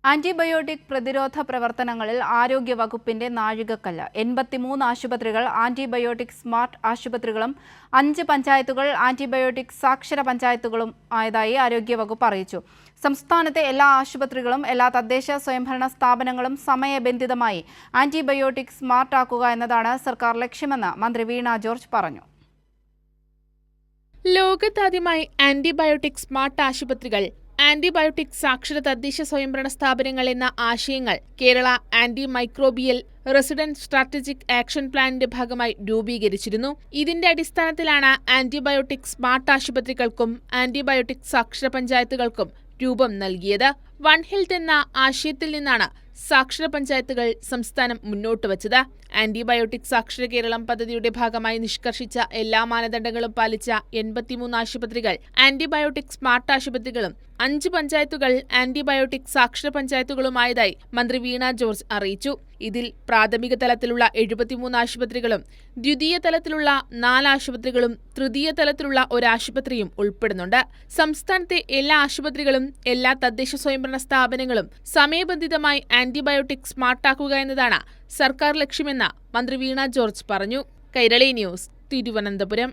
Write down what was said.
Antibiotic പ്രതിരോധ പ്രവർത്തനങ്ങളിൽ ആരോഗ്യവകുപ്പിന്റെ നാഴികക്കല്ല്. 83 ആശുപത്രികൾ ആന്റിബയോട്ടിക് സ്മാർട്ട് ആശുപത്രികളും 5 പഞ്ചായത്തുകൾ ആന്റിബയോട്ടിക് സാക്ഷര പഞ്ചായത്തുകളും ആയതായി ആരോഗ്യവകുപ്പ് അറിയിച്ചു. സംസ്ഥാനത്തെ എല്ലാ ആശുപത്രികളും എല്ലാ തദ്ദേശ സ്വയംഭരണ സ്ഥാപനങ്ങളും സമയബന്ധിതമായി ആന്റിബയോട്ടിക് സ്മാർട്ട് ആക്കുക എന്നതാണ് സർക്കാർ ലക്ഷ്യമെന്ന് മന്ത്രി വീണ ജോർജ് പറഞ്ഞു. ലോകത്താദ്യമായി ആന്റിബയോട്ടിക് സ്മാർട്ട് ആശുപത്രികൾ, ആന്റിബയോട്ടിക് സാക്ഷര തദ്ദേശ സ്വയംഭരണ സ്ഥാപനങ്ങൾ എന്ന ആശയങ്ങൾ Kerala antimicrobial resident strategic action പ്ലാനിന്റെ ഭാഗമായി രൂപീകരിച്ചിരുന്നു. ഇതിന്റെ അടിസ്ഥാനത്തിലാണ് ആന്റിബയോട്ടിക് സ്മാർട്ട് ആശുപത്രികൾക്കും ആന്റിബയോട്ടിക് സാക്ഷര പഞ്ചായത്തുകൾക്കും രൂപം നൽകിയത്. വൺ ഹെൽത്ത് എന്ന ആശയത്തിൽ നിന്നാണ് സാക്ഷര പഞ്ചായത്തുകൾ സംസ്ഥാനം മുന്നോട്ട് വച്ചത്. ആന്റിബയോട്ടിക് സാക്ഷര കേരളം പദ്ധതിയുടെ ഭാഗമായി നിഷ്കർഷിച്ച എല്ലാ മാനദണ്ഡങ്ങളും പാലിച്ച 83 ആശുപത്രികൾ ആന്റിബയോട്ടിക് സ്മാർട്ട് ആശുപത്രികളും 5 പഞ്ചായത്തുകൾ ആന്റിബയോട്ടിക് സാക്ഷര പഞ്ചായത്തുകളുമായതായി മന്ത്രി വീണ ജോർജ് അറിയിച്ചു. ഇതിൽ പ്രാഥമിക തലത്തിലുള്ള 73 ആശുപത്രികളും ദ്വിതീയ തലത്തിലുള്ള 4 ആശുപത്രികളും തൃതീയ തലത്തിലുള്ള 1 ആശുപത്രിയും ഉൾപ്പെടുന്നുണ്ട്. സംസ്ഥാനത്തെ എല്ലാ ആശുപത്രികളും എല്ലാ തദ്ദേശ സ്വയംഭരണ സ്ഥാപനങ്ങളും സമയബന്ധിതമായി ആന്റിബയോട്ടിക് സ്മാർട്ടാക്കുക എന്നതാണ് സർക്കാർ ലക്ഷ്യമെന്ന് മന്ത്രി വീണ ജോർജ് പറഞ്ഞു. കൈരളി ന്യൂസ്, തിരുവനന്തപുരം.